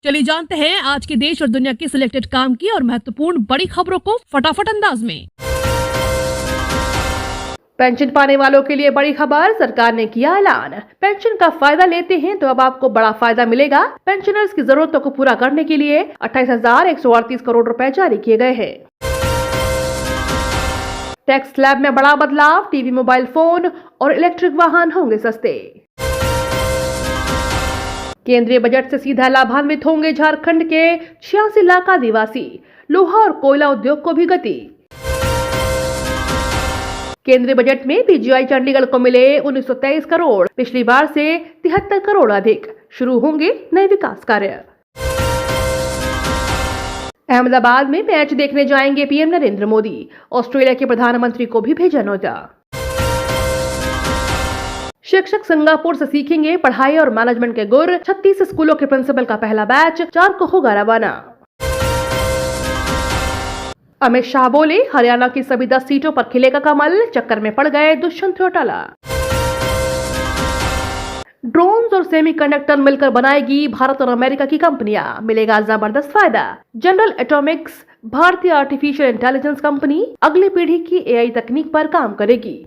चलिए जानते हैं आज के देश और दुनिया की सिलेक्टेड काम की और महत्वपूर्ण बड़ी खबरों को फटाफट अंदाज में। पेंशन पाने वालों के लिए बड़ी खबर, सरकार ने किया ऐलान। पेंशन का फायदा लेते हैं तो अब आपको बड़ा फायदा मिलेगा। पेंशनर्स की जरूरतों को पूरा करने के लिए 28,138 करोड़ रुपए जारी किए गए हैं। टैक्स स्लैब में बड़ा बदलाव, टीवी, मोबाइल फोन और इलेक्ट्रिक वाहन होंगे सस्ते। केंद्रीय बजट से सीधा लाभान्वित होंगे झारखंड के 86 लाख आदिवासी। लोहा और कोयला उद्योग को भी गति। केंद्रीय बजट में पीजीआई चंडीगढ़ को मिले 1923 करोड़, पिछली बार से 73 करोड़ अधिक। शुरू होंगे नए विकास कार्य। अहमदाबाद में मैच देखने जाएंगे पीएम नरेंद्र मोदी। ऑस्ट्रेलिया के प्रधानमंत्री को भी भेजा न्योता। शिक्षक सिंगापुर से सीखेंगे पढ़ाई और मैनेजमेंट के गुर। 36 स्कूलों के प्रिंसिपल का पहला बैच 4 को होगा रवाना। अमित शाह बोले, हरियाणा की सभी 10 सीटों पर खिलेगा कमल। चक्कर में पड़ गए दुष्यंत चौटाला। ड्रोन्स और सेमीकंडक्टर मिलकर बनाएगी भारत और अमेरिका की कंपनियां, मिलेगा जबरदस्त फायदा। जनरल एटॉमिक्स भारतीय आर्टिफिशियल इंटेलिजेंस कंपनी अगली पीढ़ी की एआई तकनीक पर काम करेगी।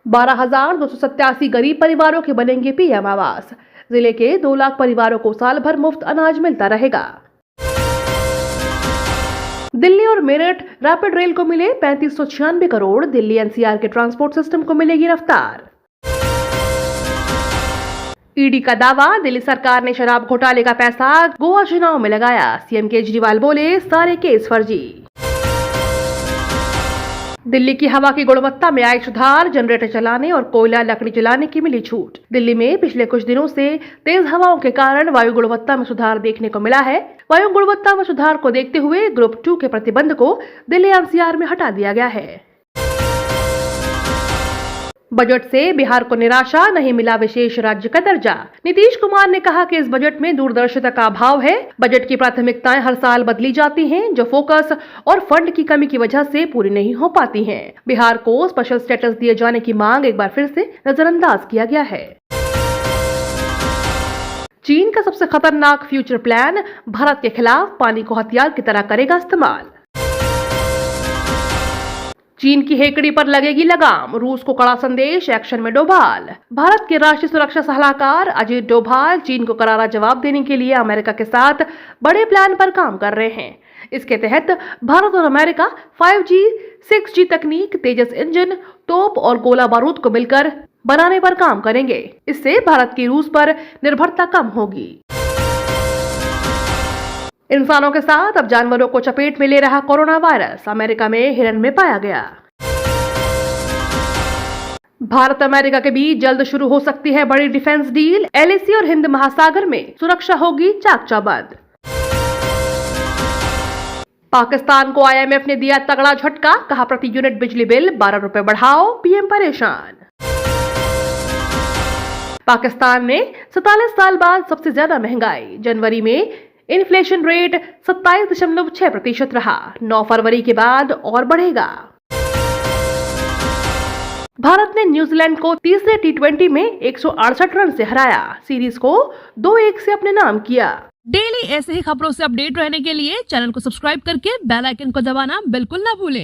12,287 गरीब परिवारों के बनेंगे पीएम आवास। जिले के 2 लाख परिवारों को साल भर मुफ्त अनाज मिलता रहेगा। दिल्ली और मेरठ रैपिड रेल को मिले 3596 करोड़। दिल्ली एनसीआर के ट्रांसपोर्ट सिस्टम को मिलेगी रफ्तार। ईडी का दावा, दिल्ली सरकार ने शराब घोटाले का पैसा गोवा चुनाव में लगाया। सीएम केजरीवाल बोले, सारे केस फर्जी। दिल्ली की हवा की गुणवत्ता में आए सुधार, जनरेटर चलाने और कोयला लकड़ी जलाने की मिली छूट। दिल्ली में पिछले कुछ दिनों से तेज हवाओं के कारण वायु गुणवत्ता में सुधार देखने को मिला है। वायु गुणवत्ता में सुधार को देखते हुए ग्रुप 2 के प्रतिबंध को दिल्ली एनसीआर में हटा दिया गया है। बजट से बिहार को निराशा, नहीं मिला विशेष राज्य का दर्जा। नीतीश कुमार ने कहा कि इस बजट में दूरदर्शिता का अभाव है। बजट की प्राथमिकताएं हर साल बदली जाती हैं, जो फोकस और फंड की कमी की वजह से पूरी नहीं हो पाती हैं। बिहार को स्पेशल स्टेटस दिए जाने की मांग एक बार फिर से नजरअंदाज किया गया है। चीन का सबसे खतरनाक फ्यूचर प्लान, भारत के खिलाफ पानी को हथियार की तरह करेगा इस्तेमाल। चीन की हेकड़ी पर लगेगी लगाम, रूस को कड़ा संदेश, एक्शन में डोभाल। भारत के राष्ट्रीय सुरक्षा सलाहकार अजीत डोभाल चीन को करारा जवाब देने के लिए अमेरिका के साथ बड़े प्लान पर काम कर रहे हैं। इसके तहत भारत और अमेरिका 5G, 6G तकनीक, तेजस इंजन, तोप और गोला बारूद को मिलकर बनाने पर काम करेंगे। इससे भारत की रूस पर निर्भरता कम होगी। इंसानों के साथ अब जानवरों को चपेट में ले रहा कोरोना वायरस, अमेरिका में हिरन में पाया गया। भारत अमेरिका के बीच जल्द शुरू हो सकती है बड़ी डिफेंस डील। एलएसी और हिंद महासागर में सुरक्षा होगी चाक चौबंद। पाकिस्तान को आईएमएफ ने दिया तगड़ा झटका, कहा प्रति यूनिट बिजली बिल 12 रुपए बढ़ाओ, पीएम परेशान। पाकिस्तान में 47 साल बाद सबसे ज्यादा महंगाई, जनवरी में इन्फ्लेशन रेट 27.6% रहा। 9 फरवरी के बाद और बढ़ेगा। भारत ने न्यूजीलैंड को तीसरे T20 में 168 रन से हराया। सीरीज को 2-1 से अपने नाम किया। डेली ऐसे ही खबरों से अपडेट रहने के लिए चैनल को सब्सक्राइब करके बेल आइकन को दबाना बिल्कुल ना भूलें।